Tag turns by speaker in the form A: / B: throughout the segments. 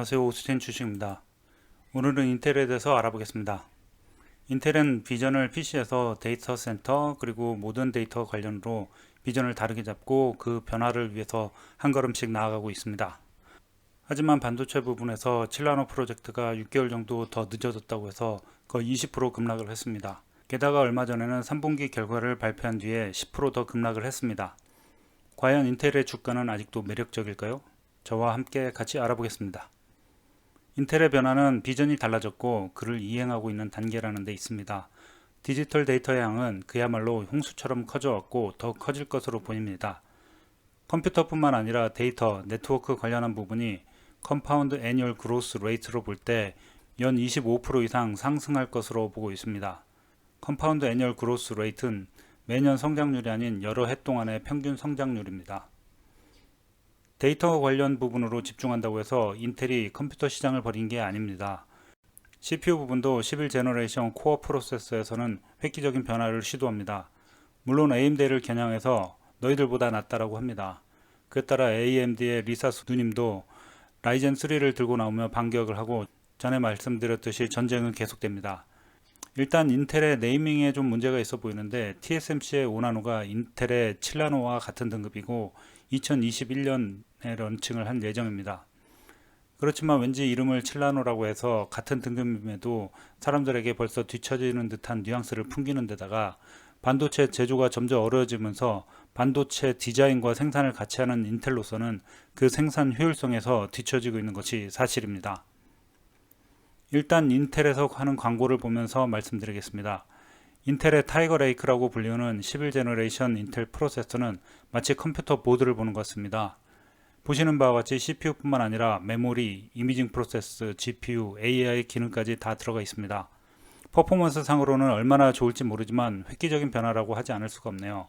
A: 안녕하세요. 오수진 주식입니다. 오늘은 인텔에 대해서 알아보겠습니다. 인텔은 비전을 PC에서 데이터 센터 그리고 모든 데이터 관련으로 비전을 다르게 잡고 그 변화를 위해서 한 걸음씩 나아가고 있습니다. 하지만 반도체 부분에서 7나노 프로젝트가 6개월 정도 더 늦어졌다고 해서 거의 20% 급락을 했습니다. 게다가 얼마 전에는 3분기 결과를 발표한 뒤에 10% 더 급락을 했습니다. 과연 인텔의 주가는 아직도 매력적일까요? 저와 함께 같이 알아보겠습니다. 인텔의 변화는 비전이 달라졌고 그를 이행하고 있는 단계라는 데 있습니다. 디지털 데이터의 양은 그야말로 홍수처럼 커져왔고 더 커질 것으로 보입니다. 컴퓨터뿐만 아니라 데이터, 네트워크 관련한 부분이 컴파운드 애니얼 그로스 레이트로 볼 때 연 25% 이상 상승할 것으로 보고 있습니다. 컴파운드 애니얼 그로스 레이트는 매년 성장률이 아닌 여러 해 동안의 평균 성장률입니다. 데이터 관련 부분으로 집중한다고 해서 인텔이 컴퓨터 시장을 버린 게 아닙니다. CPU 부분도 11 제너레이션 코어 프로세서에서는 획기적인 변화를 시도합니다. 물론 AMD를 겨냥해서 너희들보다 낫다라고 합니다. 그에 따라 AMD의 리사 누님도 라이젠 3를 들고 나오며 반격을 하고 전에 말씀드렸듯이 전쟁은 계속됩니다. 일단 인텔의 네이밍에 좀 문제가 있어 보이는데 TSMC의 5나노가 인텔의 7나노와 같은 등급이고 2021년에 런칭을 한 예정입니다. 그렇지만 왠지 이름을 7나노라고 해서 같은 등급임에도 사람들에게 벌써 뒤처지는 듯한 뉘앙스를 풍기는 데다가 반도체 제조가 점점 어려워지면서 반도체 디자인과 생산을 같이 하는 인텔로서는 그 생산 효율성에서 뒤처지고 있는 것이 사실입니다. 일단 인텔에서 하는 광고를 보면서 말씀드리겠습니다. 인텔의 타이거 레이크라고 불리우는 11 제너레이션 인텔 프로세서는 마치 컴퓨터 보드를 보는 것 같습니다. 보시는 바와 같이 CPU뿐만 아니라 메모리, 이미징 프로세스, GPU, AI 기능까지 다 들어가 있습니다. 퍼포먼스 상으로는 얼마나 좋을지 모르지만 획기적인 변화라고 하지 않을 수가 없네요.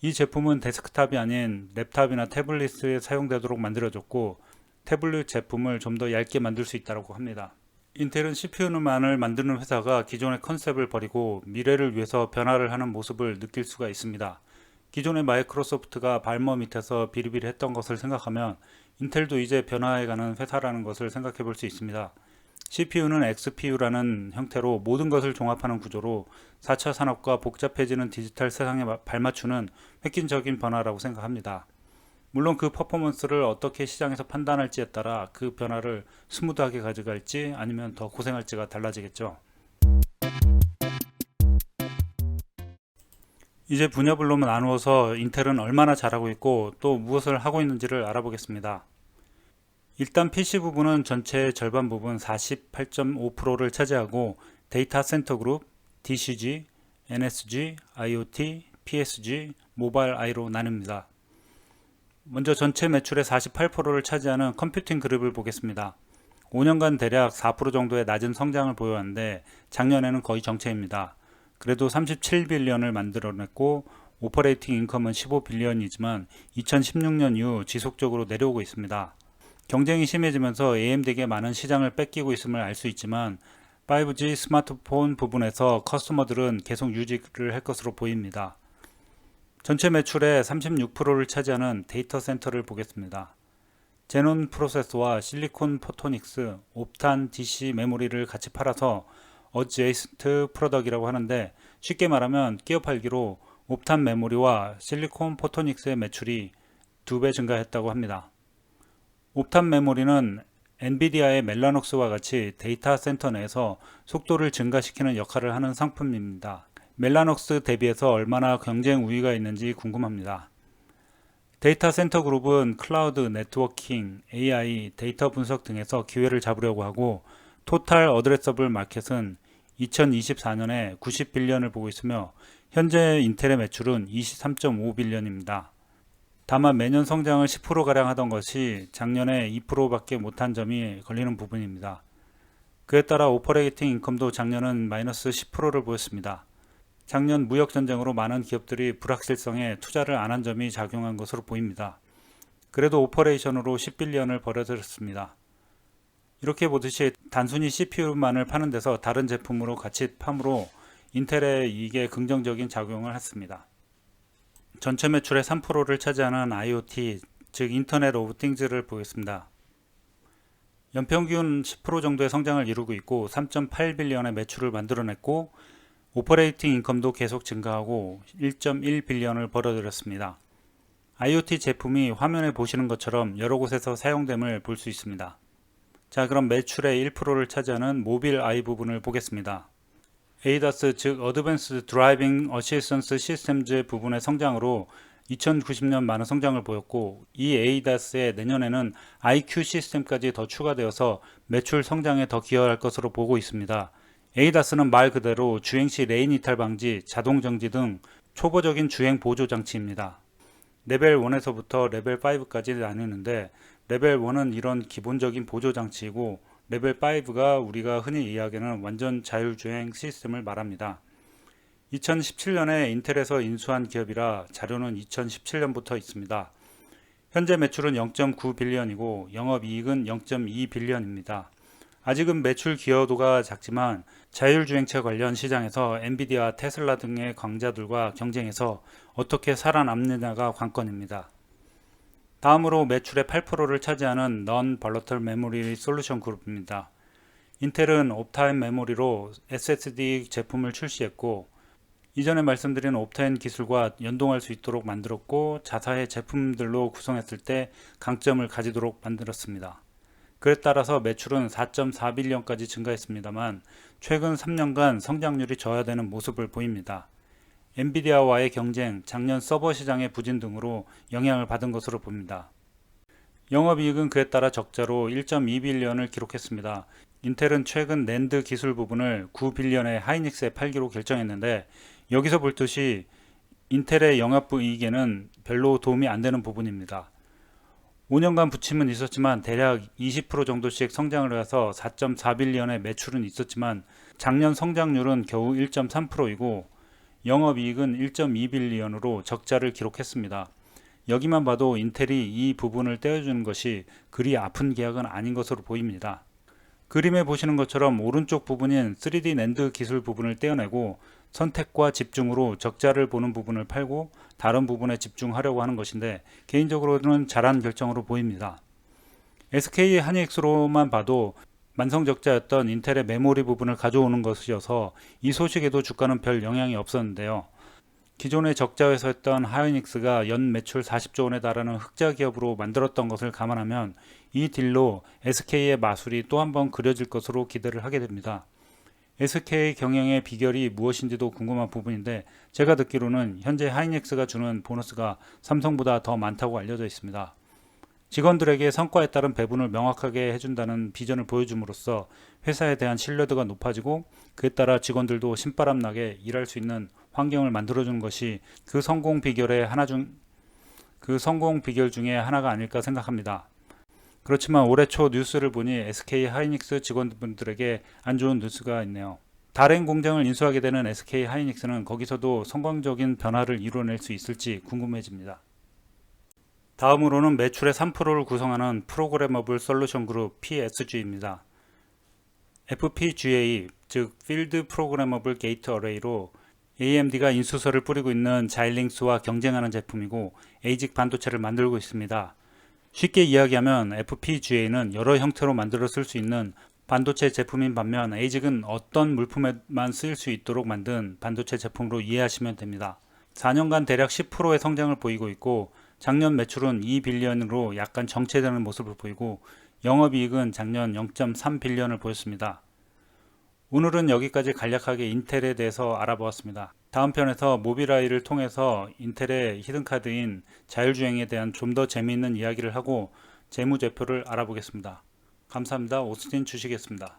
A: 이 제품은 데스크탑이 아닌 랩탑이나 태블릿에 사용되도록 만들어졌고 태블릿 제품을 좀 더 얇게 만들 수 있다고 합니다. 인텔은 CPU만을 만드는 회사가 기존의 컨셉을 버리고 미래를 위해서 변화를 하는 모습을 느낄 수가 있습니다. 기존의 마이크로소프트가 발머 밑에서 비리비리했던 것을 생각하면 인텔도 이제 변화해가는 회사라는 것을 생각해 볼 수 있습니다. CPU는 XPU라는 형태로 모든 것을 종합하는 구조로 4차 산업과 복잡해지는 디지털 세상에 발맞추는 획기적인 변화라고 생각합니다. 물론 그 퍼포먼스를 어떻게 시장에서 판단할지에 따라 그 변화를 스무드하게 가져갈지 아니면 더 고생할지가 달라지겠죠. 이제 분야별로 나누어서 인텔은 얼마나 잘하고 있고 또 무엇을 하고 있는지를 알아보겠습니다. 일단 PC 부분은 전체의 절반 부분 48.5%를 차지하고 데이터 센터 그룹, DCG, NSG, IoT, PSG, 모바일 I로 나뉩니다. 먼저 전체 매출의 48%를 차지하는 컴퓨팅 그룹을 보겠습니다. 5년간 대략 4% 정도의 낮은 성장을 보여왔는데 작년에는 거의 정체입니다. 그래도 37빌리언을 만들어냈고 오퍼레이팅 인컴은 15빌리언이지만 2016년 이후 지속적으로 내려오고 있습니다. 경쟁이 심해지면서 AMD에게 많은 시장을 뺏기고 있음을 알 수 있지만 5G 스마트폰 부분에서 커스터머들은 계속 유지를 할 것으로 보입니다. 전체 매출의 36%를 차지하는 데이터 센터를 보겠습니다. 제논 프로세서와 실리콘 포토닉스, 옵탄 DC 메모리를 같이 팔아서 어제이스트 프로덕이라고 하는데 쉽게 말하면 끼어 팔기로 옵탄 메모리와 실리콘 포토닉스의 매출이 2배 증가했다고 합니다. 옵탄 메모리는 엔비디아의 멜라녹스와 같이 데이터 센터 내에서 속도를 증가시키는 역할을 하는 상품입니다. 멜라녹스 대비해서 얼마나 경쟁 우위가 있는지 궁금합니다. 데이터 센터 그룹은 클라우드, 네트워킹, AI, 데이터 분석 등에서 기회를 잡으려고 하고 토탈 어드레서블 마켓은 2024년에 90빌리언을 보고 있으며 현재 인텔의 매출은 23.5빌리언입니다. 다만 매년 성장을 10%가량 하던 것이 작년에 2%밖에 못한 점이 걸리는 부분입니다. 그에 따라 오퍼레이팅 인컴도 작년은 마이너스 10%를 보였습니다. 작년 무역전쟁으로 많은 기업들이 불확실성에 투자를 안 한 점이 작용한 것으로 보입니다. 그래도 오퍼레이션으로 10빌리언을 벌어들였습니다. 이렇게 보듯이 단순히 CPU만을 파는 데서 다른 제품으로 같이 팜으로 인텔의 이익에 긍정적인 작용을 했습니다. 전체 매출의 3%를 차지하는 IoT, 즉 인터넷 오브 띵즈를 보겠습니다. 연평균 10% 정도의 성장을 이루고 있고 3.8빌리언의 매출을 만들어냈고 오퍼레이팅 인컴도 계속 증가하고 1.1빌리언을 벌어들였습니다. IoT 제품이 화면에 보시는 것처럼 여러 곳에서 사용됨을 볼 수 있습니다. 자, 그럼 매출의 1%를 차지하는 모빌 I 부분을 보겠습니다. ADAS 즉 Advanced Driving Assistance Systems의 부분의 성장으로 2090년 많은 성장을 보였고 이 ADAS의 내년에는 IQ 시스템까지 더 추가되어서 매출 성장에 더 기여할 것으로 보고 있습니다. ADAS는 말 그대로 주행시 레인 이탈 방지, 자동 정지 등 초보적인 주행 보조 장치입니다. 레벨 1에서부터 레벨 5까지 나뉘는데 레벨 1은 이런 기본적인 보조 장치이고 레벨 5가 우리가 흔히 이야기하는 완전 자율주행 시스템을 말합니다. 2017년에 인텔에서 인수한 기업이라 자료는 2017년부터 있습니다. 현재 매출은 0.9빌리언이고 영업이익은 0.2빌리언입니다. 아직은 매출 기여도가 작지만 자율주행차 관련 시장에서 엔비디아, 테슬라 등의 강자들과 경쟁해서 어떻게 살아남느냐가 관건입니다. 다음으로 매출의 8%를 차지하는 Non-Volatile Memory Solution 그룹입니다. 인텔은 옵타임 메모리로 SSD 제품을 출시했고 이전에 말씀드린 옵타임 기술과 연동할 수 있도록 만들었고 자사의 제품들로 구성했을 때 강점을 가지도록 만들었습니다. 그에 따라서 매출은 4.4빌리언까지 증가했습니다만 최근 3년간 성장률이 저하되는 모습을 보입니다. 엔비디아와의 경쟁, 작년 서버 시장의 부진 등으로 영향을 받은 것으로 봅니다. 영업이익은 그에 따라 적자로 1.2빌리언을 기록했습니다. 인텔은 최근 낸드 기술 부분을 9빌리언의 하이닉스에 팔기로 결정했는데 여기서 볼 듯이 인텔의 영업이익에는 별로 도움이 안 되는 부분입니다. 5년간 부침은 있었지만 대략 20% 정도씩 성장을 해서 4.4빌리언의 매출은 있었지만 작년 성장률은 겨우 1.3%이고 영업이익은 1.2빌리언으로 적자를 기록했습니다. 여기만 봐도 인텔이 이 부분을 떼어주는 것이 그리 아픈 계약은 아닌 것으로 보입니다. 그림에 보시는 것처럼 오른쪽 부분인 3D 낸드 기술 부분을 떼어내고 선택과 집중으로 적자를 보는 부분을 팔고 다른 부분에 집중하려고 하는 것인데 개인적으로는 잘한 결정으로 보입니다. SK 하이닉스로만 봐도 만성적자였던 인텔의 메모리 부분을 가져오는 것이어서 이 소식에도 주가는 별 영향이 없었는데요. 기존의 적자 회사였던 하이닉스가 연 매출 40조 원에 달하는 흑자 기업으로 만들었던 것을 감안하면 이 딜로 SK의 마술이 또 한 번 그려질 것으로 기대를 하게 됩니다. SK 경영의 비결이 무엇인지도 궁금한 부분인데 제가 듣기로는 현재 하이닉스가 주는 보너스가 삼성보다 더 많다고 알려져 있습니다. 직원들에게 성과에 따른 배분을 명확하게 해준다는 비전을 보여줌으로써 회사에 대한 신뢰도가 높아지고 그에 따라 직원들도 신바람나게 일할 수 있는 환경을 만들어주는 것이 그 성공 비결 중에 하나가 아닐까 생각합니다. 그렇지만 올해 초 뉴스를 보니 SK 하이닉스 직원분들에게 안 좋은 뉴스가 있네요. 다른 공장을 인수하게 되는 SK 하이닉스는 거기서도 성공적인 변화를 이뤄낼 수 있을지 궁금해집니다. 다음으로는 매출의 3%를 구성하는 프로그래머블 솔루션 그룹 PSG입니다. FPGA, 즉 필드 프로그래머블 게이트 어레이로 AMD가 인수설을 뿌리고 있는 자일링스와 경쟁하는 제품이고 에이직 반도체를 만들고 있습니다. 쉽게 이야기하면 FPGA는 여러 형태로 만들어 쓸 수 있는 반도체 제품인 반면 에이직은 어떤 물품에만 쓰일 수 있도록 만든 반도체 제품으로 이해하시면 됩니다. 4년간 대략 10%의 성장을 보이고 있고 작년 매출은 2빌리언으로 약간 정체되는 모습을 보이고 영업이익은 작년 0.3빌리언을 보였습니다. 오늘은 여기까지 간략하게 인텔에 대해서 알아보았습니다. 다음 편에서 모빌아이를 통해서 인텔의 히든카드인 자율주행에 대한 좀 더 재미있는 이야기를 하고 재무제표를 알아보겠습니다. 감사합니다. 오스틴 주식이었습니다.